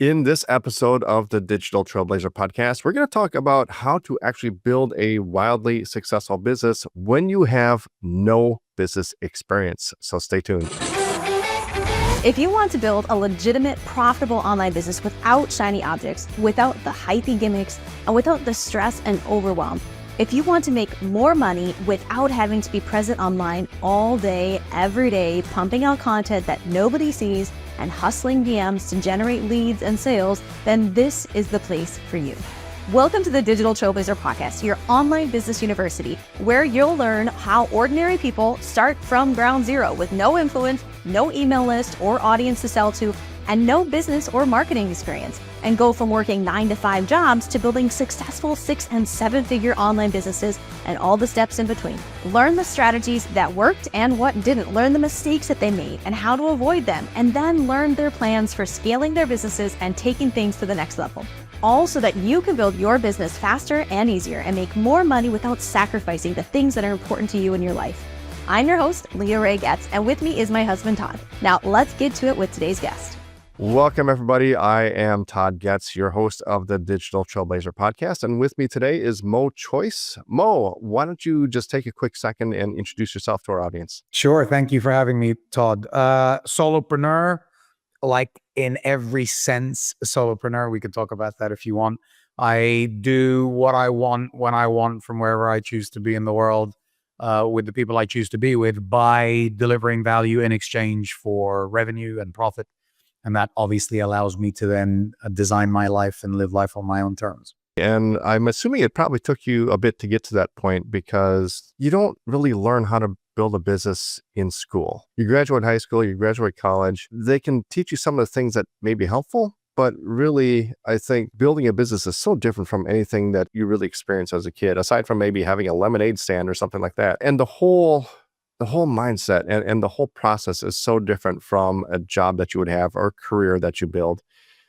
In this episode of the Digital Trailblazer podcast, we're going to talk about how to actually build a wildly successful business when you have no business experience. So stay tuned. If you want to build a legitimate, profitable online business without shiny objects, without the hypey gimmicks, and without the stress and overwhelm, if you want to make more money without having to be present online all day, every day, pumping out content that nobody sees and hustling DMs to generate leads and sales, then this is the place for you. Welcome to the Digital Trailblazer podcast, your online business university, where you'll learn how ordinary people start from ground zero with no influence, no email list or audience to sell to, and no business or marketing experience, and go from working 9-to-5 jobs to building successful 6- and 7-figure online businesses and all the steps in between. Learn the strategies that worked and what didn't. Learn the mistakes that they made and how to avoid them, and then learn their plans for scaling their businesses and taking things to the next level. All so that you can build your business faster and easier and make more money without sacrificing the things that are important to you in your life. I'm your host, Leah Ray Getz, and with me is my husband, Todd. Now, let's get to it with today's guest. Welcome, everybody. I am Todd Getz, your host of the Digital Trailblazer podcast. And with me today is Moe Choice. Moe, why don't you just take a quick second and introduce yourself to our audience? Sure. Thank you for having me, Todd. Solopreneur, like in every sense, solopreneur. We could talk about that if you want. I do what I want, when I want, from wherever I choose to be in the world, with the people I choose to be with, by delivering value in exchange for revenue and profit. And that obviously allows me to then design my life and live life on my own terms. And I'm assuming it probably took you a bit to get to that point because you don't really learn how to build a business in school. You graduate high school, you graduate college. They can teach you some of the things that may be helpful, but really, I think building a business is so different from anything that you really experienced as a kid, aside from maybe having a lemonade stand or something like that. And the whole mindset and the whole process is so different from a job that you would have or a career that you build.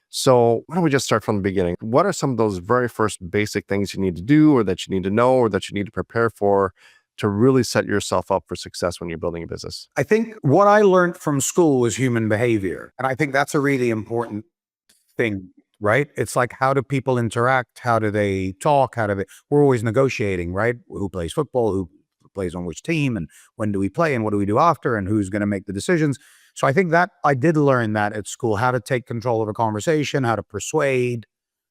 So why don't we just start from the beginning? What are some of those very first basic things you need to do or that you need to know or that you need to prepare for to really set yourself up for success when you're building a business? I think what I learned from school was human behavior. And I think that's a really important thing, right? It's like, how do people interact? How do they talk? We're always negotiating, right? Who plays football? Who plays on which team, and when do we play, and what do we do after, and who's going to make the decisions. So I think that I did learn that at school, how to take control of a conversation, how to persuade.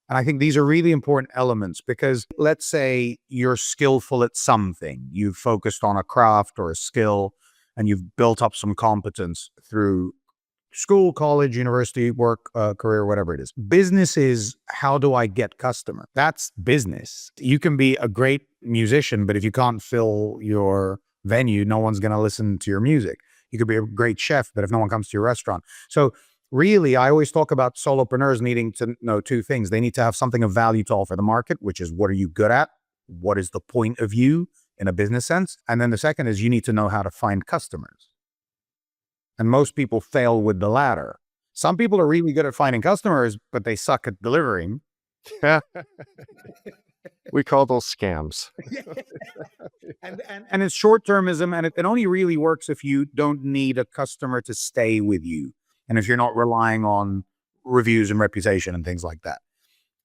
And I think these are really important elements because let's say you're skillful at something, you've focused on a craft or a skill, and you've built up some competence through school, college, university, work, career, whatever it is. Business is, how do I get customer? That's business. You can be a great musician, but if you can't fill your venue, no one's going to listen to your music. You could be a great chef, but if no one comes to your restaurant. So really, I always talk about solopreneurs needing to know two things. They need to have something of value to offer the market, which is, what are you good at? What is the point of view in a business sense? And then the second is, you need to know how to find customers. And most people fail with the latter. Some people are really good at finding customers, but they suck at delivering. We call those scams. And it's short-termism, and it only really works if you don't need a customer to stay with you. And if you're not relying on reviews and reputation and things like that.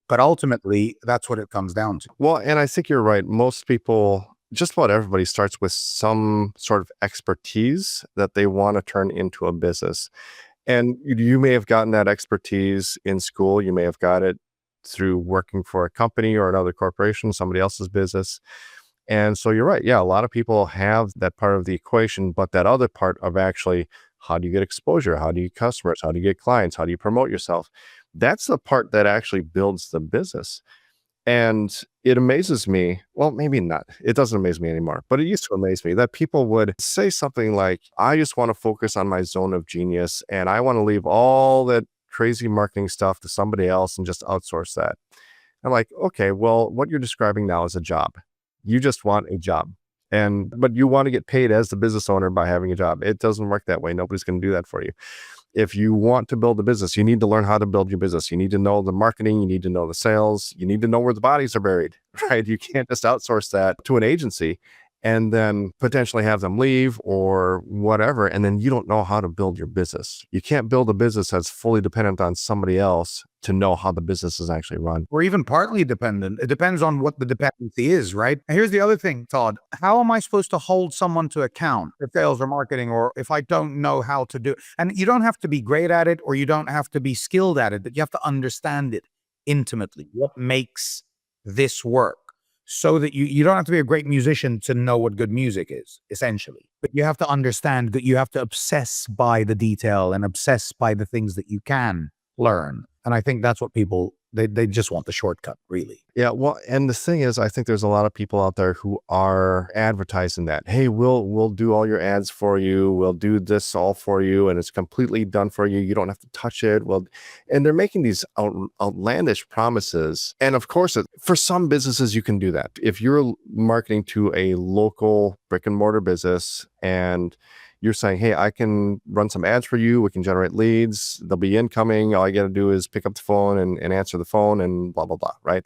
But ultimately, that's what it comes down to. Well, and I think you're right. Most people, just about everybody, starts with some sort of expertise that they want to turn into a business. And you may have gotten that expertise in school. You may have got it through working for a company or another corporation, somebody else's business. And so you're right. Yeah, a lot of people have that part of the equation, but that other part of actually, how do you get exposure? How do you get customers? How do you get clients? How do you promote yourself? That's the part that actually builds the business. And it amazes me, well, maybe not, it doesn't amaze me anymore, but it used to amaze me that people would say something like, I just want to focus on my zone of genius and I want to leave all that crazy marketing stuff to somebody else and just outsource that. I'm like, okay, well, what you're describing now is a job. You just want a job. But you want to get paid as the business owner by having a job. It doesn't work that way. Nobody's going to do that for you. If you want to build a business, you need to learn how to build your business. You need to know the marketing. You need to know the sales. You need to know where the bodies are buried, right? You can't just outsource that to an agency and then potentially have them leave or whatever. And then you don't know how to build your business. You can't build a business that's fully dependent on somebody else to know how the business is actually run. Or even partly dependent. It depends on what the dependency is, right? And here's the other thing, Todd. How am I supposed to hold someone to account if sales or marketing, or if I don't know how to do it? And you don't have to be great at it, or you don't have to be skilled at it, but you have to understand it intimately. What makes this work? So that you don't have to be a great musician to know what good music is, essentially. But you have to understand that you have to obsess by the detail and obsess by the things that you can learn. And I think that's what people, they just want the shortcut, really. Yeah, well, and the thing is, I think there's a lot of people out there who are advertising that, hey, we'll do all your ads for you, we'll do this all for you, and it's completely done for you. You don't have to touch it. Well, and they're making these outlandish promises. And of course, for some businesses, you can do that. If you're marketing to a local brick and mortar business and you're saying, hey, I can run some ads for you. We can generate leads. They'll be incoming. All you got to do is pick up the phone and answer the phone and blah, blah, blah, right?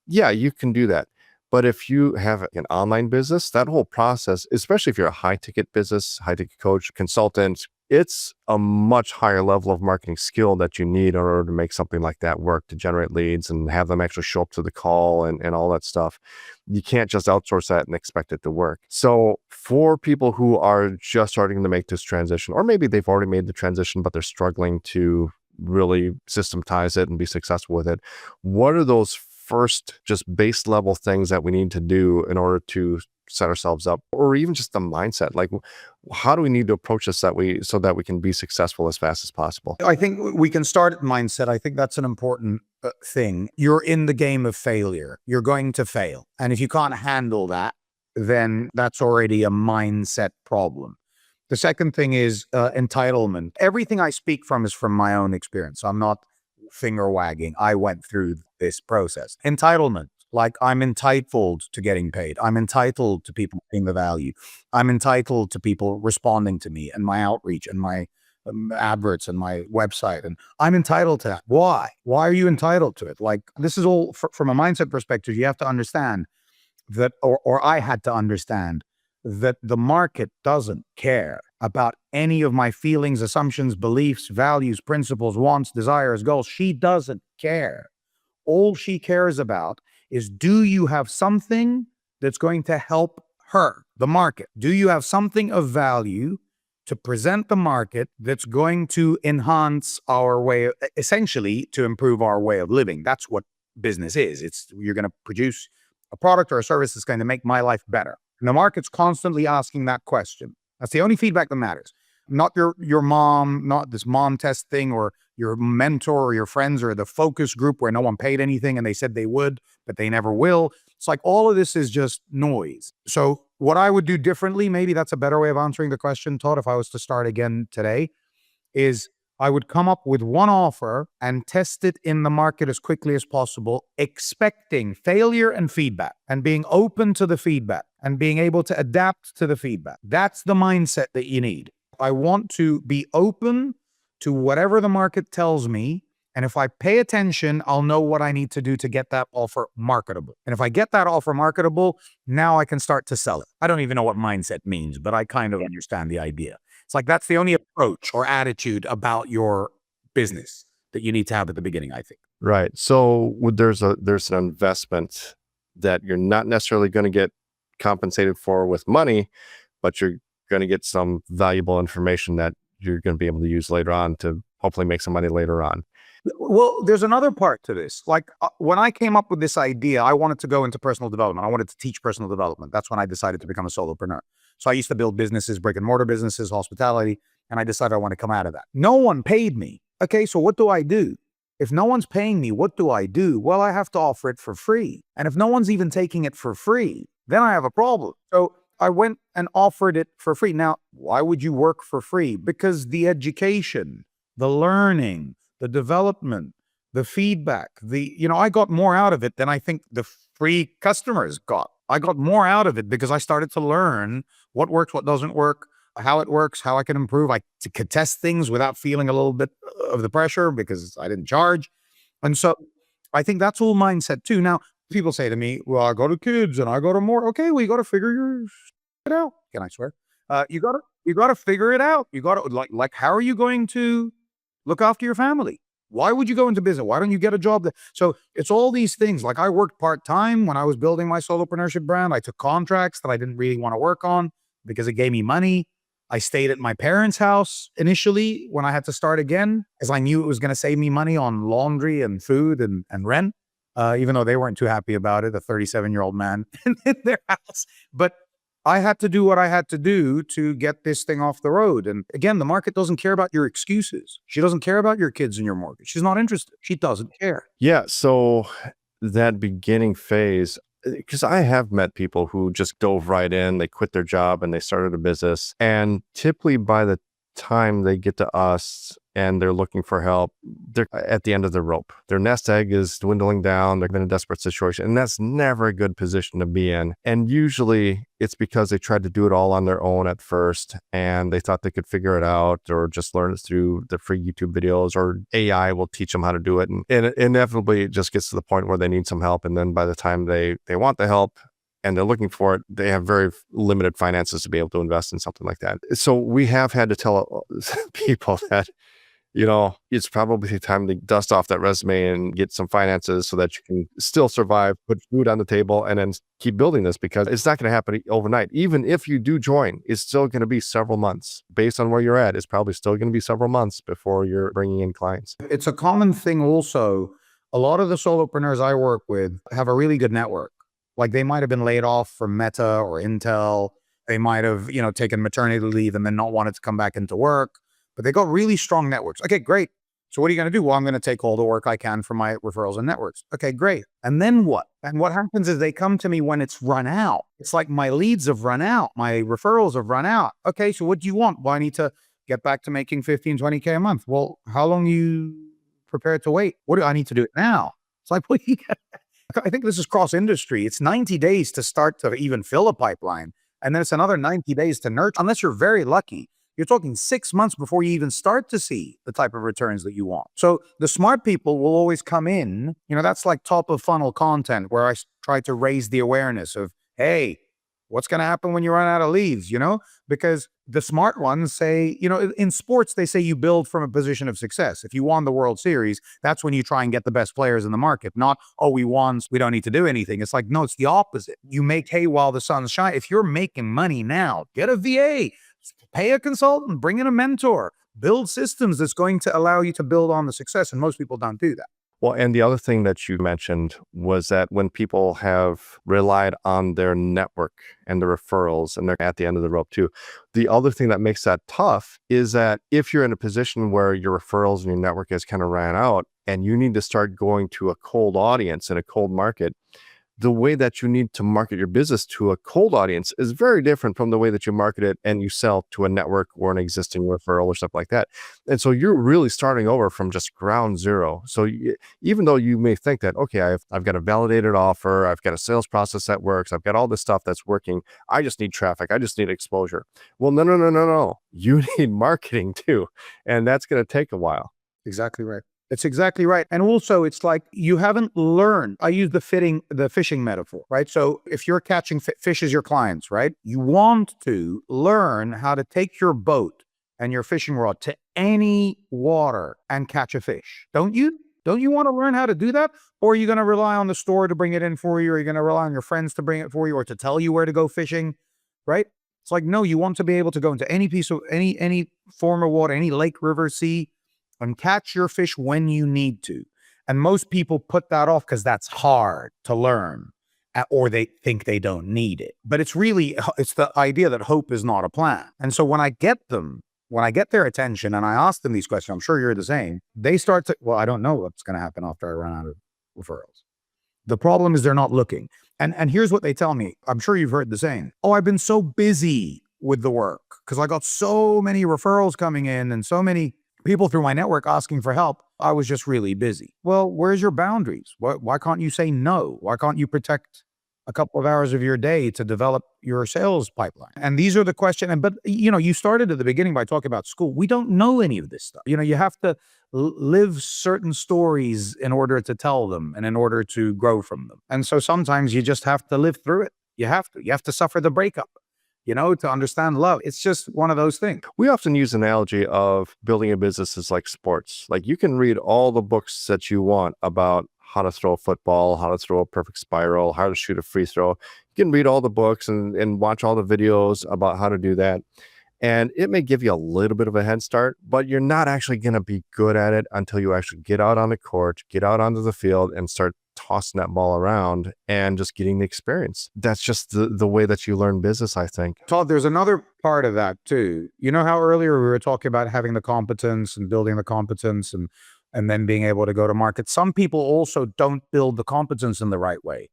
Yeah, you can do that. But if you have an online business, that whole process, especially if you're a high ticket business, high ticket coach, consultant, it's a much higher level of marketing skill that you need in order to make something like that work, to generate leads and have them actually show up to the call and all that stuff. You can't just outsource that and expect it to work. So for people who are just starting to make this transition, or maybe they've already made the transition, but they're struggling to really systematize it and be successful with it, what are those first just base level things that we need to do in order to set ourselves up, or even just the mindset? Like, how do we need to approach this so that we can be successful as fast as possible? I think we can start at mindset. I think that's an important thing. You're in the game of failure. You're going to fail. And if you can't handle that, then that's already a mindset problem. The second thing is entitlement. Everything I speak from is from my own experience. I'm not finger wagging. I went through this process. Entitlement. Like, I'm entitled to getting paid. I'm entitled to people seeing the value. I'm entitled to people responding to me and my outreach and my adverts and my website. And I'm entitled to that. Why? Why are you entitled to it? Like, this is all from a mindset perspective. You have to understand that, or I had to understand that the market doesn't care about any of my feelings, assumptions, beliefs, values, principles, wants, desires, goals. She doesn't care. All she cares about is, do you have something that's going to help her, the market? Do you have something of value to present the market that's going to enhance our way, essentially to improve our way of living? That's what business is. You're going to produce a product or a service that's going to make my life better. And the market's constantly asking that question. That's the only feedback that matters. Not your mom, not this mom test thing, or your mentor or your friends, or the focus group where no one paid anything and they said they would, but they never will. It's like all of this is just noise. So what I would do differently, maybe that's a better way of answering the question, Todd, if I was to start again today, is I would come up with one offer and test it in the market as quickly as possible, expecting failure and feedback, and being open to the feedback and being able to adapt to the feedback. That's the mindset that you need. I want to be open to whatever the market tells me. And if I pay attention, I'll know what I need to do to get that offer marketable. And if I get that offer marketable, now I can start to sell it. I don't even know what mindset means, but I kind of understand the idea. It's like, that's the only approach or attitude about your business that you need to have at the beginning, I think. Right. So there's an investment that you're not necessarily going to get compensated for with money, but you're going to get some valuable information that you're going to be able to use later on to hopefully make some money later on. Well, there's another part to this. Like, when I came up with this idea, I wanted to go into personal development. I wanted to teach personal development. That's when I decided to become a solopreneur. So I used to build businesses, brick and mortar businesses, hospitality, and I decided I want to come out of that. No one paid me. Okay, so what do I do? If no one's paying me, what do I do? Well, I have to offer it for free. And if no one's even taking it for free, then I have a problem. So I went and offered it for free. Now, why would you work for free? Because the education, the learning, the development, the feedback, I got more out of it than I think the free customers got. I got more out of it because I started to learn what works, what doesn't work, how it works, how I can improve. I could test things without feeling a little bit of the pressure because I didn't charge. And so I think that's all mindset too. Now, people say to me, well, I go to kids and I go to more. Okay, well, you got to figure your it out. Can I swear? You gotta figure it out. You gotta like how are you going to look after your family? Why would you go into business? Why don't you get a job? So it's all these things. Like I worked part-time when I was building my solopreneurship brand. I took contracts that I didn't really want to work on because it gave me money. I stayed at my parents' house initially when I had to start again, as I knew it was going to save me money on laundry and food and rent, even though they weren't too happy about it, a 37-year-old man in their house. But I had to do what I had to do to get this thing off the road. And again, the market doesn't care about your excuses. She doesn't care about your kids and your mortgage. She's not interested. She doesn't care. Yeah. So that beginning phase, because I have met people who just dove right in, they quit their job and they started a business. And typically by the time they get to us and they're looking for help, they're at the end of the rope. Their nest egg is dwindling down. They're in a desperate situation. And that's never a good position to be in. And usually it's because they tried to do it all on their own at first and they thought they could figure it out or just learn it through the free YouTube videos, or AI will teach them how to do it. And inevitably it just gets to the point where they need some help. And then by the time they want the help, and they're looking for it, they have very limited finances to be able to invest in something like that. So we have had to tell people that, it's probably time to dust off that resume and get some finances so that you can still survive, put food on the table, and then keep building this, because it's not going to happen overnight. Even if you do join, it's still going to be several months. Based on where you're at, it's probably still going to be several months before you're bringing in clients. It's a common thing also. A lot of the solopreneurs I work with have a really good network. Like they might have been laid off from Meta or Intel. They might have, taken maternity leave and then not wanted to come back into work, but they got really strong networks. Okay, great. So what are you going to do? Well, I'm going to take all the work I can from my referrals and networks. Okay, great. And then what? And what happens is they come to me when it's run out. It's like my leads have run out. My referrals have run out. Okay, so what do you want? Well, I need to get back to making 15, 20K a month. Well, how long are you prepared to wait? What do I need to do it now? It's like, well, I think this is cross industry. It's 90 days to start to even fill a pipeline. And then it's another 90 days to nurture. Unless you're very lucky, you're talking 6 months before you even start to see the type of returns that you want. So the smart people will always come in. That's like top of funnel content where I try to raise the awareness of, hey, what's going to happen when you run out of leads, because the smart ones say, in sports, they say you build from a position of success. If you won the World Series, that's when you try and get the best players in the market, not, oh, we won, so we don't need to do anything. It's like, no, it's the opposite. You make hay while the sun shines. If you're making money now, get a VA, pay a consultant, bring in a mentor, build systems that's going to allow you to build on the success. And most people don't do that. Well, and the other thing that you mentioned was that when people have relied on their network and the referrals and they're at the end of the rope too, the other thing that makes that tough is that if you're in a position where your referrals and your network has kind of ran out and you need to start going to a cold audience in a cold market, the way that you need to market your business to a cold audience is very different from the way that you market it and you sell to a network or an existing referral or stuff like that. And so you're really starting over from just ground zero. So even though you may think that, okay, I've got a validated offer, I've got a sales process that works, I've got all this stuff that's working, I just need traffic, I just need exposure. Well, no. You need marketing too. And that's going to take a while. Exactly right. That's exactly right. And also it's like you haven't learned. I use the fishing metaphor, right? So if you're catching fish as your clients, right? You want to learn how to take your boat and your fishing rod to any water and catch a fish. Don't you? Don't you want to learn how to do that? Or are you going to rely on the store to bring it in for you? Or are you going to rely on your friends to bring it for you or to tell you where to go fishing, right? It's like, no, you want to be able to go into any piece of any form of water, any lake, river, sea, and catch your fish when you need to. And most people put that off because that's hard to learn, or they think they don't need it. But it's the idea that hope is not a plan. And so when I get their attention and I ask them these questions, I'm sure you're the same, they start to, well, I don't know what's going to happen after I run out of referrals. The problem is they're not looking. And here's what they tell me. I'm sure you've heard the same. Oh, I've been so busy with the work because I got so many referrals coming in and so many people through my network asking for help. I was just really busy. Well, where's your boundaries? Why can't you say no? Why can't you protect a couple of hours of your day to develop your sales pipeline? And these are the questions. But you started at the beginning by talking about school. We don't know any of this stuff. You have to live certain stories in order to tell them and in order to grow from them. And so sometimes you just have to live through it. You have to suffer the breakup. to understand love. It's just one of those things. We often use analogy of building a business as like sports. Like you can read all the books that you want about how to throw a football, how to throw a perfect spiral, how to shoot a free throw. You can read all the books and watch all the videos about how to do that. And it may give you a little bit of a head start, but you're not actually going to be good at it until you actually get out on the court, get out onto the field and start tossing that ball around and just getting the experience. That's just the way that you learn business, I think. Todd, there's another part of that too. You know how earlier we were talking about having the competence and building the competence and then being able to go to market. Some people also don't build the competence in the right way.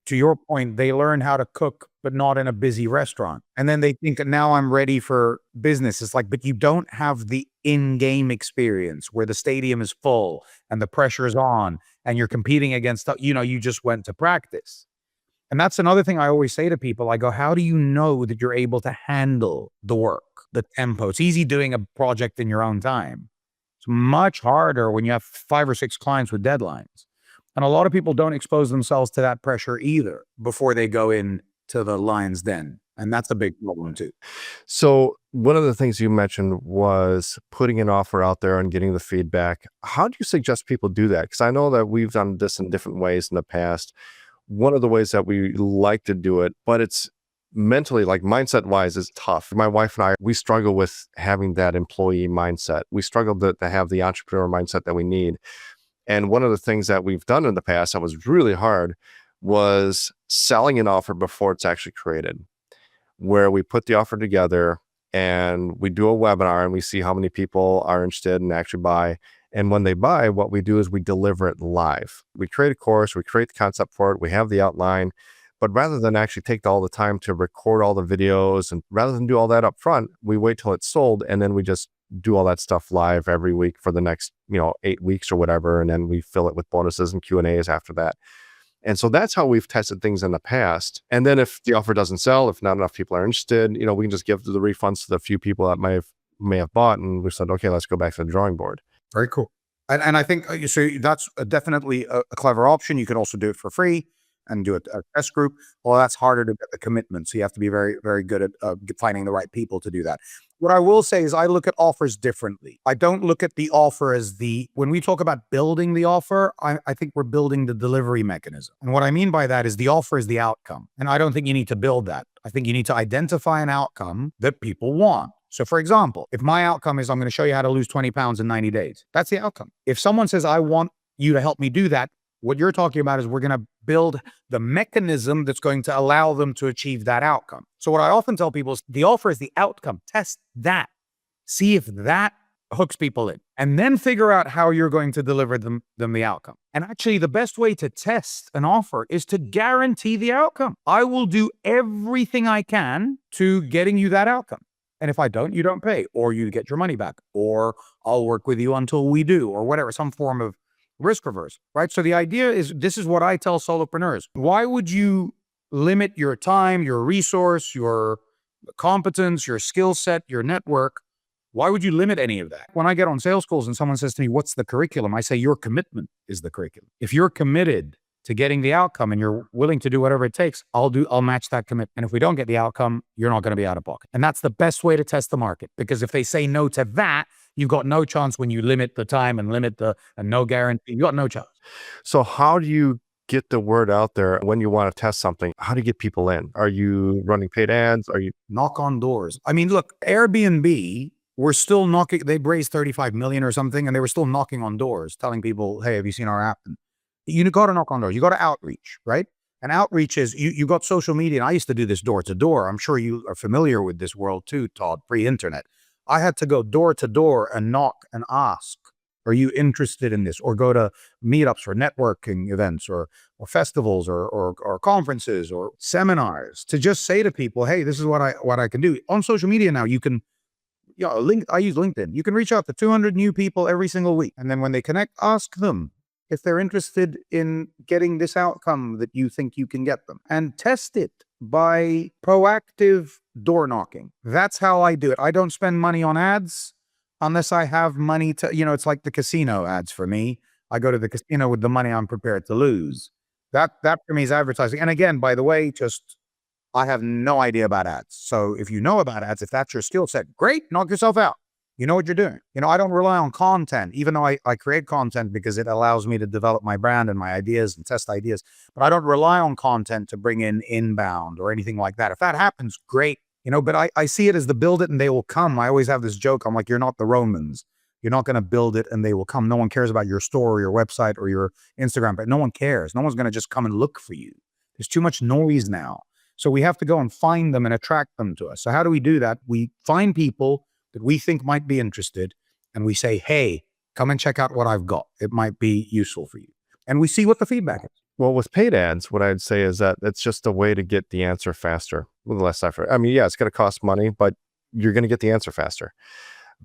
To your point, they learn how to cook, but not in a busy restaurant. And then they think, now I'm ready for business. It's like, but you don't have the in-game experience where the stadium is full and the pressure is on and you're competing against, you just went to practice. And that's another thing I always say to people. I go, how do you know that you're able to handle the work, the tempo? It's easy doing a project in your own time. It's much harder when you have 5 or 6 clients with deadlines. And a lot of people don't expose themselves to that pressure either before they go into the lion's den. And that's a big problem too. So one of the things you mentioned was putting an offer out there and getting the feedback. How do you suggest people do that? Because I know that we've done this in different ways in the past. One of the ways that we like to do it, but it's mentally, like mindset wise, is tough. My wife and I, we struggle with having that employee mindset. We struggle to have the entrepreneur mindset that we need. And one of the things that we've done in the past that was really hard was selling an offer before it's actually created, where we put the offer together and we do a webinar and we see how many people are interested and actually buy. And when they buy, what we do is we deliver it live. We create a course, we create the concept for it, we have the outline, but rather than actually take all the time to record all the videos and rather than do all that up front, we wait till it's sold and then we just do all that stuff live every week for the next 8 weeks or whatever, and then we fill it with bonuses and Q&As after that. And so that's how we've tested things in the past. And then if the offer doesn't sell, if not enough people are interested, we can just give the refunds to the few people that may have bought, and we said, okay, let's go back to the drawing board. Very cool. And I think so that's definitely a clever option. You can also do it for free and do a test group. Well, that's harder to get the commitment. So you have to be very, very good at finding the right people to do that. What I will say is I look at offers differently. I don't look at the offer as when we talk about building the offer, I think we're building the delivery mechanism. And what I mean by that is the offer is the outcome. And I don't think you need to build that. I think you need to identify an outcome that people want. So for example, if my outcome is I'm going to show you how to lose 20 pounds in 90 days, that's the outcome. If someone says, I want you to help me do that, what you're talking about is we're going to build the mechanism that's going to allow them to achieve that outcome. So what I often tell people is the offer is the outcome. Test that. See if that hooks people in. And then figure out how you're going to deliver them the outcome. And actually, the best way to test an offer is to guarantee the outcome. I will do everything I can to getting you that outcome. And if I don't, you don't pay, or you get your money back, or I'll work with you until we do, or whatever, some form of risk reverse, right? So the idea is, this is what I tell solopreneurs. Why would you limit your time, your resource, your competence, your skill set, your network? Why would you limit any of that? When I get on sales calls and someone says to me, what's the curriculum? I say, your commitment is the curriculum. If you're committed to getting the outcome and you're willing to do whatever it takes, I'll match that commitment. And if we don't get the outcome, you're not going to be out of pocket. And that's the best way to test the market, because if they say no to that, you've got no chance when you limit the time and limit and no guarantee. You got no chance. So how do you get the word out there when you want to test something? How do you get people in? Are you running paid ads? Are you knock on doors? I mean, look, Airbnb, we're still knocking. They raised 35 million or something, and they were still knocking on doors, telling people, hey, have you seen our app? And you got to knock on doors. You got to outreach, right? And outreach is, you got social media. And I used to do this door to door. I'm sure you are familiar with this world too, Todd, pre-internet. I had to go door to door and knock and ask, are you interested in this? Or go to meetups or networking events or festivals or conferences or seminars to just say to people, hey, this is what I can do. On social media now, you can, I use LinkedIn. You can reach out to 200 new people every single week. And then when they connect, ask them if they're interested in getting this outcome that you think you can get them, and test it by proactive door knocking. That's how I do it. I don't spend money on ads unless I have money to, it's like the casino ads for me. I go to the casino with the money I'm prepared to lose. That for me is advertising. And again, by the way, just I have no idea about ads. So if you know about ads, if that's your skill set, great, knock yourself out. You know what you're doing. I don't rely on content, even though I create content because it allows me to develop my brand and my ideas and test ideas. But I don't rely on content to bring in inbound or anything like that. If that happens, great. But I see it as the build it and they will come. I always have this joke. I'm like, you're not the Romans. You're not going to build it and they will come. No one cares about your store or your website or your Instagram, but no one cares. No one's going to just come and look for you. There's too much noise now. So we have to go and find them and attract them to us. So how do we do that? We find people that we think might be interested and we say, hey, come and check out what I've got. It might be useful for you. And we see what the feedback is. Well, with paid ads, what I'd say is that it's just a way to get the answer faster with less effort. I mean, yeah, it's going to cost money, but you're going to get the answer faster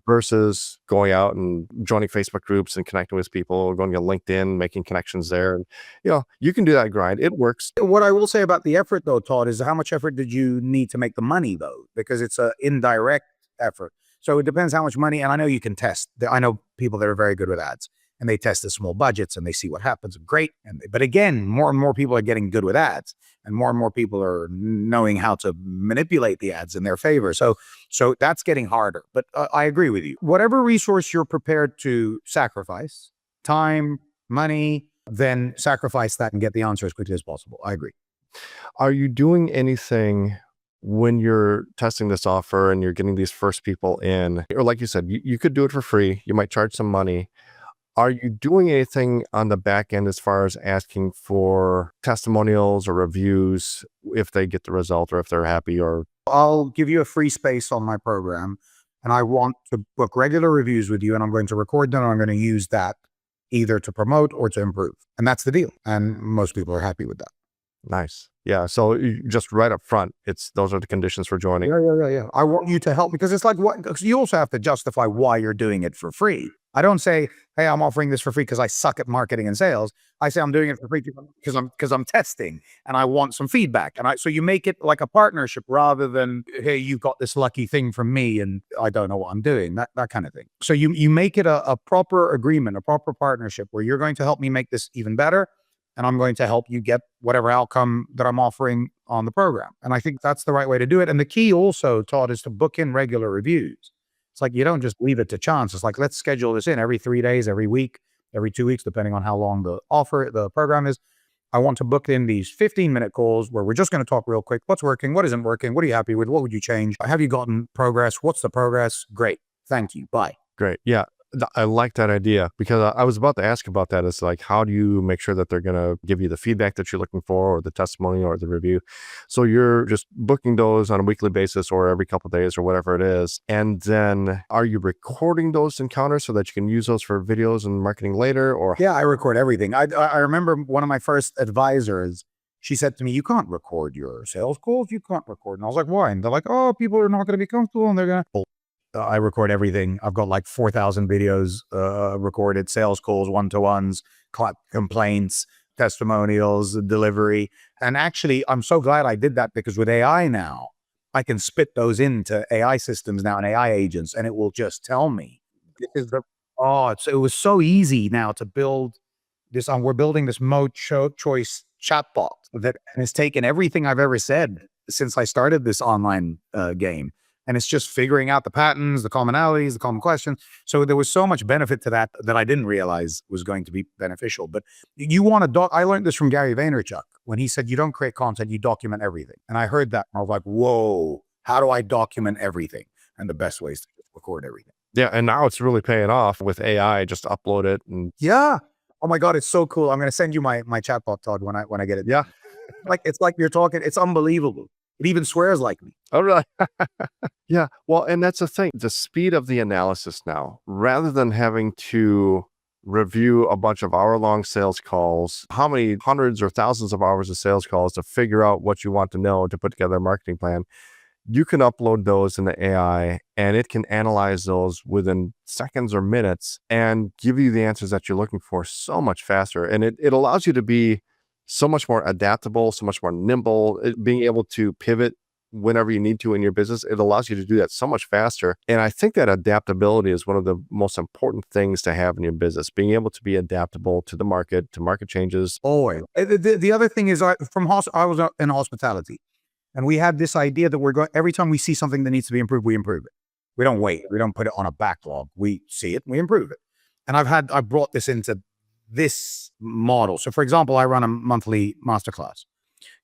versus going out and joining Facebook groups and connecting with people, going to LinkedIn, making connections there. And, you can do that grind. It works. What I will say about the effort though, Todd, is how much effort did you need to make the money though? Because it's an indirect effort. So it depends how much money, and I know you can test. I know people that are very good with ads, and they test the small budgets, and they see what happens. Great. But again, more and more people are getting good with ads, and more people are knowing how to manipulate the ads in their favor. So that's getting harder. But I agree with you. Whatever resource you're prepared to sacrifice, time, money, then sacrifice that and get the answer as quickly as possible. I agree. Are you doing anything when you're testing this offer and you're getting these first people in, or like you said, you could do it for free, you might charge some money. Are you doing anything on the back end as far as asking for testimonials or reviews if they get the result or if they're happy? Or I'll give you a free space on my program and I want to book regular reviews with you and I'm going to record them and I'm going to use that either to promote or to improve. And that's the deal. And most people are happy with that. Nice. Yeah. So just right up front, those are the conditions for joining. Yeah. I want you to help because it's like because you also have to justify why you're doing it for free. I don't say, hey, I'm offering this for free because I suck at marketing and sales. I say I'm doing it for free because I'm testing and I want some feedback. And so you make it like a partnership rather than, hey, you got this lucky thing from me and I don't know what I'm doing, that kind of thing. So you make it a proper agreement, a proper partnership where you're going to help me make this even better. And I'm going to help you get whatever outcome that I'm offering on the program. And I think that's the right way to do it. And the key also, Todd, is to book in regular reviews. It's like you don't just leave it to chance. It's like, let's schedule this in every 3 days, every week, every 2 weeks, depending on how long the program is. I want to book in these 15-minute calls where we're just going to talk real quick. What's working? What isn't working? What are you happy with? What would you change? Have you gotten progress? What's the progress? Great. Thank you. Bye. Great. Yeah. I like that idea because I was about to ask about that. It's like, how do you make sure that they're going to give you the feedback that you're looking for or the testimony or the review? So you're just booking those on a weekly basis or every couple of days or whatever it is. And then are you recording those encounters so that you can use those for videos and marketing later? Or yeah, I record everything. I remember one of my first advisors, she said to me, you can't record your sales calls. You can't record. And I was like, why? And they're like, oh, people are not going to be comfortable and they're going to... I record everything. I've got like 4,000 videos recorded, sales calls, one-to-ones, complaints, testimonials, delivery. And actually, I'm so glad I did that because with AI now, I can spit those into AI systems now and AI agents, and it will just tell me. It was so easy now to build this. We're building this Moe Choice chatbot and it's taken everything I've ever said since I started this online game. And it's just figuring out the patterns, the commonalities, the common questions. So there was so much benefit to that I didn't realize was going to be beneficial. But you want to I learned this from Gary Vaynerchuk when he said, you don't create content, you document everything. And I heard that and I was like, whoa, how do I document everything? And the best way is to just record everything. Yeah. And now it's really paying off with AI. Just upload it. And yeah. Oh my God, it's so cool. I'm going to send you my chatbot, Todd, when I get it. Yeah. It's like you're talking. It's unbelievable. It even swears like me. Oh, really? Yeah. Well, and that's the thing, the speed of the analysis now, rather than having to review a bunch of hour-long sales calls, how many hundreds or thousands of hours of sales calls to figure out what you want to know to put together a marketing plan, you can upload those in the AI and it can analyze those within seconds or minutes and give you the answers that you're looking for so much faster. And it allows you to be so much more adaptable, so much more nimble, being able to pivot whenever you need to in your business. It allows you to do that so much faster. And I think that adaptability is one of the most important things to have in your business, being able to be adaptable to the market, to market changes. Always. The other thing is I was in hospitality And we had this idea that we're going, every time we see something that needs to be improved, we improve it. We don't wait. We don't put it on a backlog. We see it and we improve it. And I brought this into this model. So for example, I run a monthly masterclass.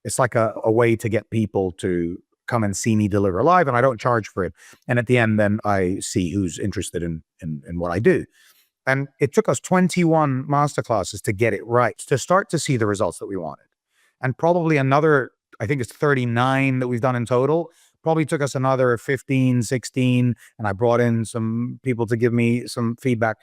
It's like a way to get people to come and see me deliver live, and I don't charge for it. And at the end, then I see who's interested in what I do. And it took us 21 masterclasses to get it right, to start to see the results that we wanted. And probably another, I think it's 39 that we've done in total. Probably took us another 15, 16, and I brought in some people to give me some feedback.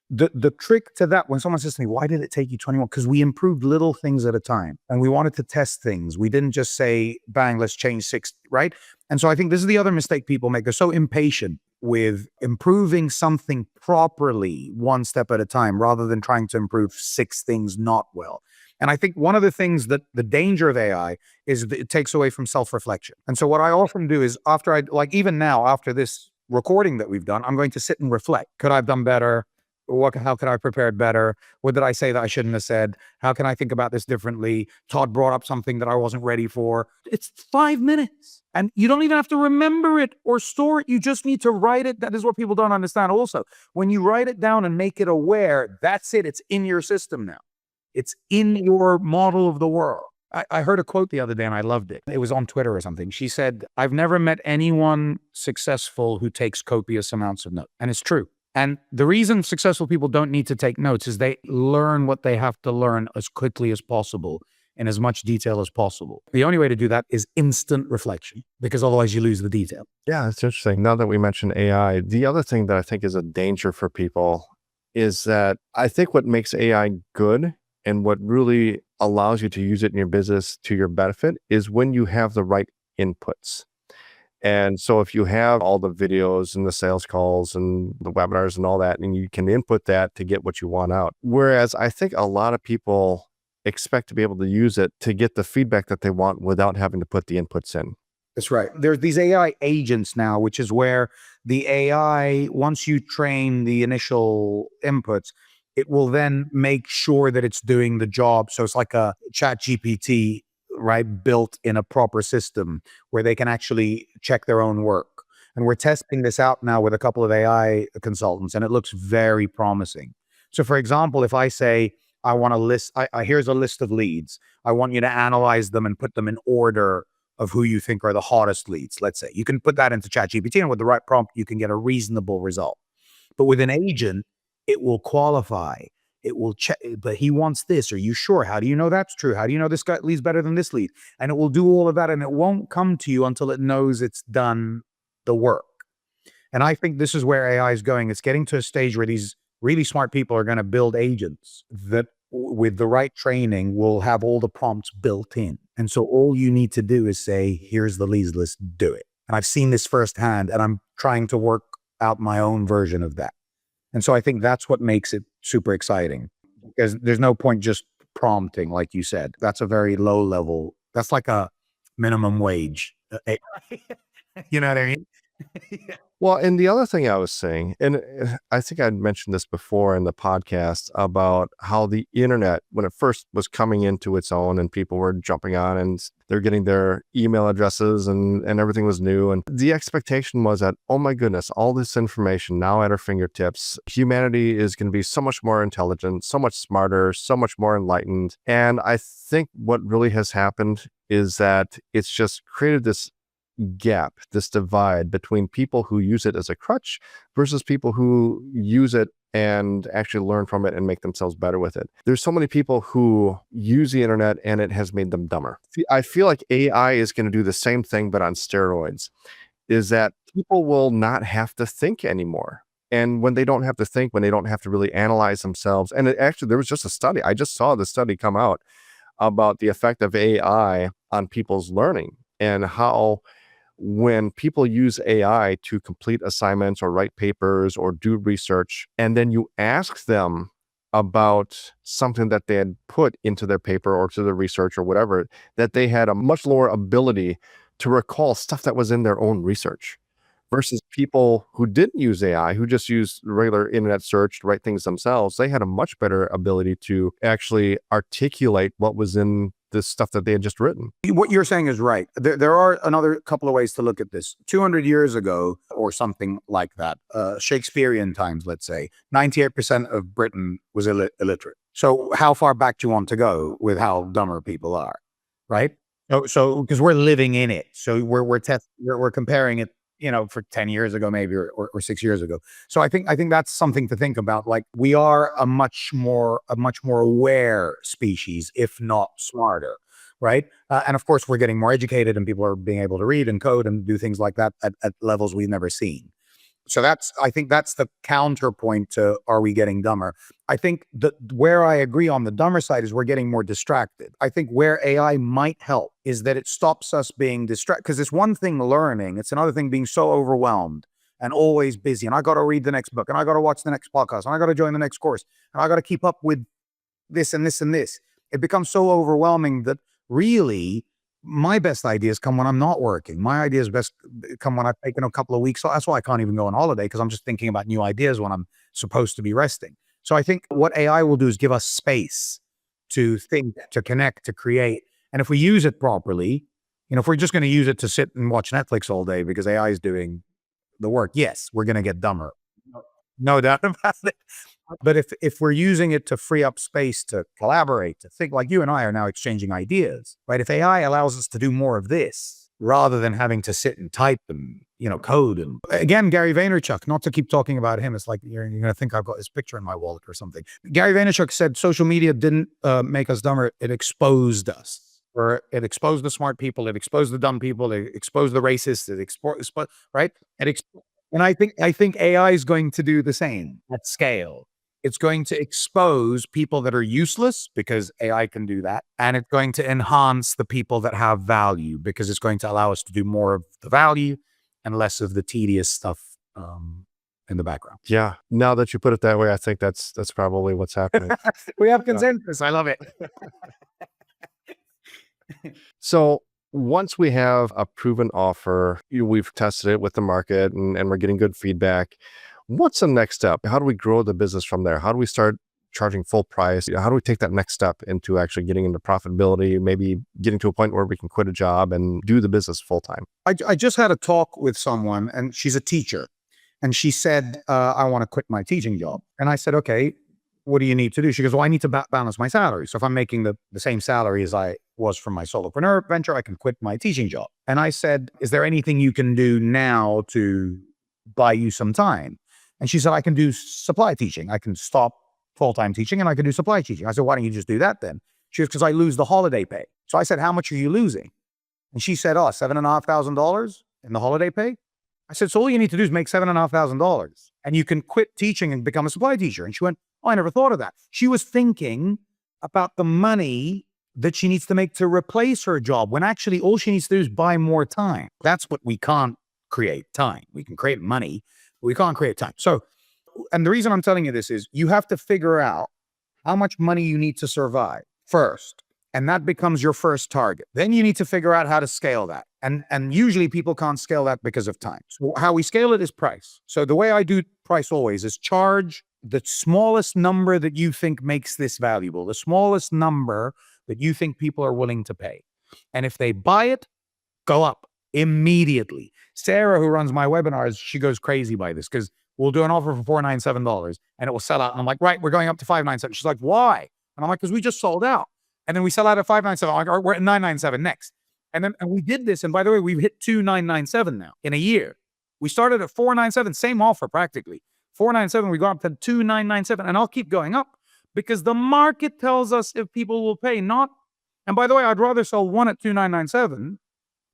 The trick to that, when someone says to me, why did it take you 21? Because we improved little things at a time and we wanted to test things. We didn't just say, bang, let's change 6, right? And so I think this is the other mistake people make. They're so impatient with improving something properly one step at a time rather than trying to improve 6 things not well. And I think one of the things that the danger of AI is that it takes away from self-reflection. And so what I often do is after even now, after this recording that we've done, I'm going to sit and reflect. Could I have done better? How could I have prepared better? What did I say that I shouldn't have said? How can I think about this differently? Todd brought up something that I wasn't ready for. It's 5 minutes and you don't even have to remember it or store it. You just need to write it. That is what people don't understand also. When you write it down and make it aware, that's it. It's in your system now. It's in your model of the world. I heard a quote the other day and I loved it. It was on Twitter or something. She said, I've never met anyone successful who takes copious amounts of notes. And it's true. And the reason successful people don't need to take notes is they learn what they have to learn as quickly as possible in as much detail as possible. The only way to do that is instant reflection, because otherwise you lose the detail. Yeah, it's interesting. Now that we mentioned AI, the other thing that I think is a danger for people is that I think what makes AI good and what really allows you to use it in your business to your benefit is when you have the right inputs. And so if you have all the videos and the sales calls and the webinars and all that, and you can input that to get what you want out. Whereas I think a lot of people expect to be able to use it to get the feedback that they want without having to put the inputs in. That's right. There's these AI agents now, which is where the AI, once you train the initial inputs, it will then make sure that it's doing the job. So it's like a chat GPT, right, built in a proper system where they can actually check their own work. And we're testing this out now with a couple of AI consultants, and it looks very promising. So for example, if I say, I want a list, here's a list of leads. I want you to analyze them and put them in order of who you think are the hottest leads, let's say. You can put that into ChatGPT, and with the right prompt, you can get a reasonable result. But with an agent, it will qualify. It will check, but he wants this. Are you sure? How do you know that's true? How do you know this guy leads better than this lead? And it will do all of that, and it won't come to you until it knows it's done the work. And I think this is where AI is going. It's getting to a stage where these really smart people are going to build agents that with the right training will have all the prompts built in. And so all you need to do is say, here's the leads list, do it. And I've seen this firsthand, and I'm trying to work out my own version of that. And so I think that's what makes it super exciting, because there's no point just prompting, like you said. That's a very low level. That's like a minimum wage. You know what I mean? Yeah. Well, and the other thing I was saying, and I think I'd mentioned this before in the podcast about how the internet, when it first was coming into its own and people were jumping on and they're getting their email addresses and everything was new. And the expectation was that, oh my goodness, all this information now at our fingertips, humanity is going to be so much more intelligent, so much smarter, so much more enlightened. And I think what really has happened is that it's just created this gap, this divide between people who use it as a crutch versus people who use it and actually learn from it and make themselves better with it. There's so many people who use the internet and it has made them dumber. I feel like AI is going to do the same thing, but on steroids, is that people will not have to think anymore. And when they don't have to think, when they don't have to really analyze themselves, and actually there was just a study, I just saw the study come out about the effect of AI on people's learning and how when people use AI to complete assignments or write papers or do research, and then you ask them about something that they had put into their paper or to their research or whatever, that they had a much lower ability to recall stuff that was in their own research versus people who didn't use AI, who just used regular internet search to write things themselves. They had a much better ability to actually articulate what was in this stuff that they had just written. What you're saying is right. There are another couple of ways to look at this. 200 years ago, or something like that, Shakespearean times, let's say, 98% of Britain was illiterate. So how far back do you want to go with how dumber people are, right? So because we're living in it, so we're comparing it, for 10 years ago, maybe, or 6 years ago. So I think that's something to think about. Like, we are a much more aware species, if not smarter, right? And of course, we're getting more educated, and people are being able to read and code and do things like that at levels we've never seen. So I think that's the counterpoint to, are we getting dumber? I think that where I agree on the dumber side is we're getting more distracted. I think where AI might help is that it stops us being distracted, because it's one thing learning, it's another thing being so overwhelmed and always busy. And I got to read the next book, and I got to watch the next podcast, and I got to join the next course, and I got to keep up with this and this and this. It becomes so overwhelming that really, my best ideas come when I'm not working. My ideas best come when I've taken a couple of weeks. That's why I can't even go on holiday, because I'm just thinking about new ideas when I'm supposed to be resting. So I think what AI will do is give us space to think, to connect, to create. And if we use it properly, if we're just going to use it to sit and watch Netflix all day because AI is doing the work, yes, we're going to get dumber. No doubt about it. But if we're using it to free up space to collaborate, to think, like you and I are now exchanging ideas, right? If AI allows us to do more of this, rather than having to sit and type and, code. And again, Gary Vaynerchuk, not to keep talking about him, it's like you're going to think I've got his picture in my wallet or something. Gary Vaynerchuk said social media didn't make us dumber, it exposed us. Or it exposed the smart people, it exposed the dumb people, it exposed the racists, it exposed, right? And I think AI is going to do the same at scale. It's going to expose people that are useless, because AI can do that. And it's going to enhance the people that have value, because it's going to allow us to do more of the value and less of the tedious stuff in the background. Yeah. Now that you put it that way, I think that's probably what's happening. We have consensus. I love it. So once we have a proven offer, we've tested it with the market and we're getting good feedback. What's the next step? How do we grow the business from there? How do we start charging full price? How do we take that next step into actually getting into profitability, maybe getting to a point where we can quit a job and do the business full time? I just had a talk with someone, and she's a teacher. And she said, I want to quit my teaching job. And I said, okay, what do you need to do? She goes, well, I need to balance my salary. So if I'm making the same salary as I was from my solopreneur venture, I can quit my teaching job. And I said, is there anything you can do now to buy you some time? And she said, I can do supply teaching. I can stop full-time teaching and I can do supply teaching. I said, why don't you just do that then? She goes, because I lose the holiday pay. So I said, how much are you losing? And she said, oh, $7,500 in the holiday pay. I said, so all you need to do is make $7,500 and you can quit teaching and become a supply teacher. And she went, oh, I never thought of that. She was thinking about the money that she needs to make to replace her job, when actually all she needs to do is buy more time. That's what we can't create, time. We can create money, but we can't create time. So, and the reason I'm telling you this is you have to figure out how much money you need to survive first. And that becomes your first target. Then you need to figure out how to scale that. And usually people can't scale that because of time. So how we scale it is price. So the way I do price always is charge the smallest number that you think makes this valuable, the smallest number that you think people are willing to pay. And if they buy it, go up immediately. Sarah, who runs my webinars, she goes crazy by this, because we'll do an offer for $497 and it will sell out. And I'm like, right, we're going up to $597. She's like, why? And I'm like, because we just sold out. And then we sell out at $597. I'm like, all right, we're at $997 next. And we did this. And by the way, we've hit $2,997 now in a year. We started at $497, same offer practically. $497, we go up to $2,997, and I'll keep going up because the market tells us if people will pay. Not, and by the way, I'd rather sell one at $2,997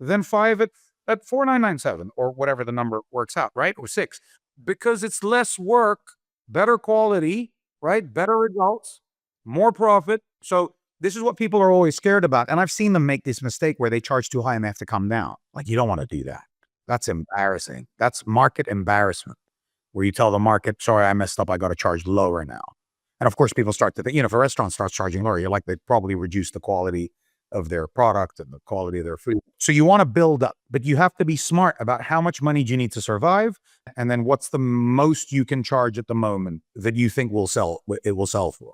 than five at $4,997 or whatever the number works out, right? Or six, because it's less work, better quality, right? Better results, more profit. So this is what people are always scared about. And I've seen them make this mistake where they charge too high and they have to come down. Like, you don't want to do that. That's embarrassing. That's market embarrassment, where you tell the market, sorry, I messed up. I got to charge lower now. And of course, people start to think, if a restaurant starts charging lower, you're like, they probably reduce the quality of their product and the quality of their food. So you want to build up, but you have to be smart about how much money do you need to survive. And then what's the most you can charge at the moment that you think it will sell for,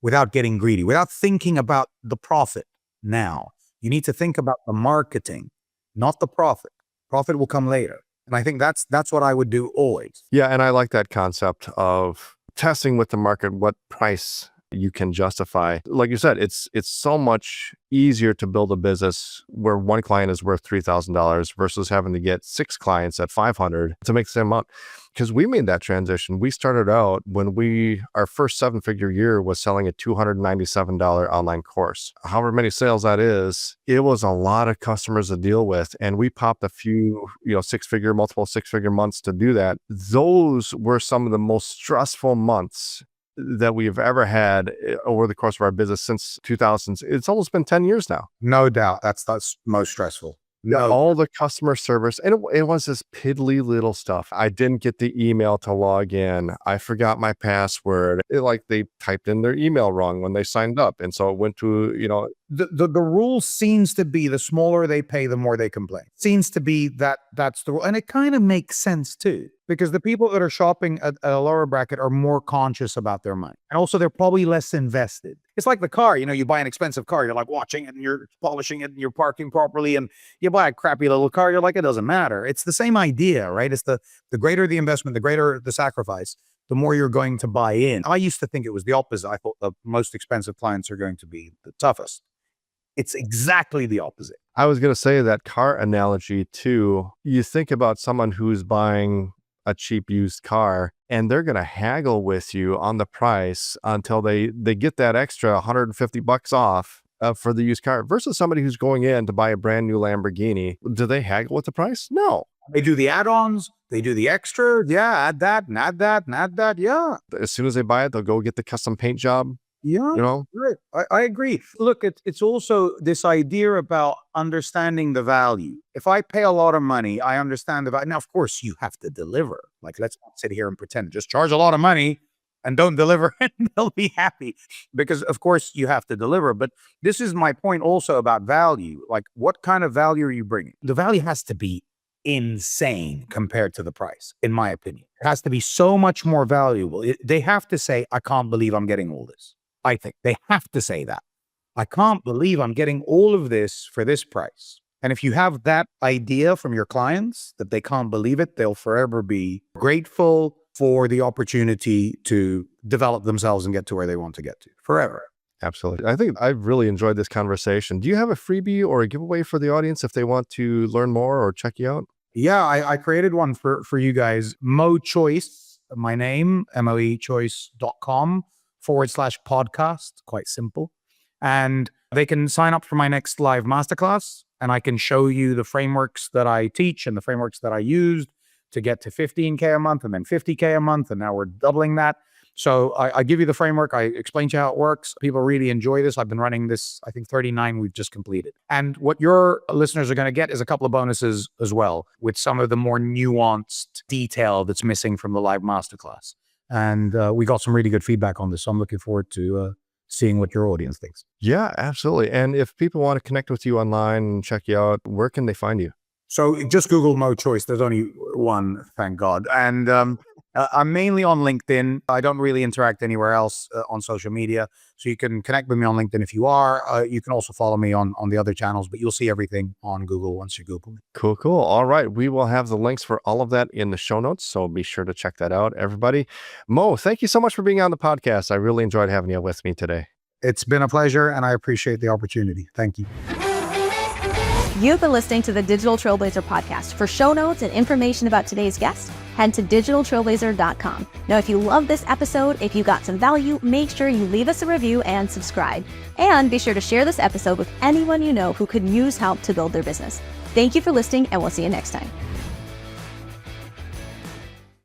without getting greedy, without thinking about the profit. now. You need to think about the marketing, not the profit. Profit will come later. And I think that's what I would do always. Yeah, and I like that concept of testing with the market what price you can justify. Like you said, it's so much easier to build a business where one client is worth $3,000 versus having to get 6 clients at $500 to make the same amount. Because we made that transition. We started out when our first 7-figure year was selling a $297 online course. However many sales that is, it was a lot of customers to deal with. And we popped a few, multiple 6-figure months to do that. Those were some of the most stressful months that we've ever had over the course of our business since 2000s. It's almost been 10 years now. No doubt. That's most stressful. No. All the customer service, and it was this piddly little stuff. I didn't get the email to log in. I forgot my password. They typed in their email wrong when they signed up. And so it went to, The rule seems to be the smaller they pay, the more they complain. Seems to be that's the rule. And it kind of makes sense too, because the people that are shopping at a lower bracket are more conscious about their money. And also they're probably less invested. It's like the car, you buy an expensive car, you're like watching it and you're polishing it and you're parking properly, and you buy a crappy little car, you're like, it doesn't matter. It's the same idea, right? It's the greater the investment, the greater the sacrifice, the more you're going to buy in. I used to think it was the opposite. I thought the most expensive clients are going to be the toughest. It's exactly the opposite. I was going to say that car analogy too. You think about someone who's buying a cheap used car and they're going to haggle with you on the price until they get that extra $150 off for the used car versus somebody who's going in to buy a brand new Lamborghini. Do they haggle with the price? No. They do the add-ons. They do the extra. Yeah, add that and add that and add that. Yeah. As soon as they buy it, they'll go get the custom paint job. Yeah, right. I agree. Look, it's also this idea about understanding the value. If I pay a lot of money, I understand the value. Now, of course, you have to deliver. Let's not sit here and pretend. Just charge a lot of money and don't deliver, and they'll be happy. Because, of course, you have to deliver. But this is my point also about value. What kind of value are you bringing? The value has to be insane compared to the price, in my opinion. It has to be so much more valuable. They have to say, I can't believe I'm getting all this. I think they have to say that. I can't believe I'm getting all of this for this price. And if you have that idea from your clients that they can't believe it, they'll forever be grateful for the opportunity to develop themselves and get to where they want to get to forever. Absolutely. I think I've really enjoyed this conversation. Do you have a freebie or a giveaway for the audience if they want to learn more or check you out? Yeah, I created one for you guys. Moe Choice, my name, moechoice.com/podcast. Quite simple. And they can sign up for my next live masterclass, and I can show you the frameworks that I teach and the frameworks that I used to get to 15K a month and then 50K a month. And now we're doubling that. So I give you the framework. I explain to you how it works. People really enjoy this. I've been running this, I think 39 we've just completed. And what your listeners are going to get is a couple of bonuses as well, with some of the more nuanced detail that's missing from the live masterclass. And we got some really good feedback on this. So I'm looking forward to seeing what your audience thinks. Yeah, absolutely. And if people want to connect with you online and check you out, where can they find you? So just Google Moe Choice. There's only one, thank God. And I'm mainly on LinkedIn. I don't really interact anywhere else on social media. So you can connect with me on LinkedIn if you are. You can also follow me on the other channels, but you'll see everything on Google once you Google me. Cool. All right. We will have the links for all of that in the show notes. So be sure to check that out, everybody. Moe, thank you so much for being on the podcast. I really enjoyed having you with me today. It's been a pleasure, and I appreciate the opportunity. Thank you. You've been listening to the Digital Trailblazer podcast. For show notes and information about today's guest, head to digitaltrailblazer.com. Now, if you love this episode, if you got some value, make sure you leave us a review and subscribe. And be sure to share this episode with anyone you know who could use help to build their business. Thank you for listening, and we'll see you next time.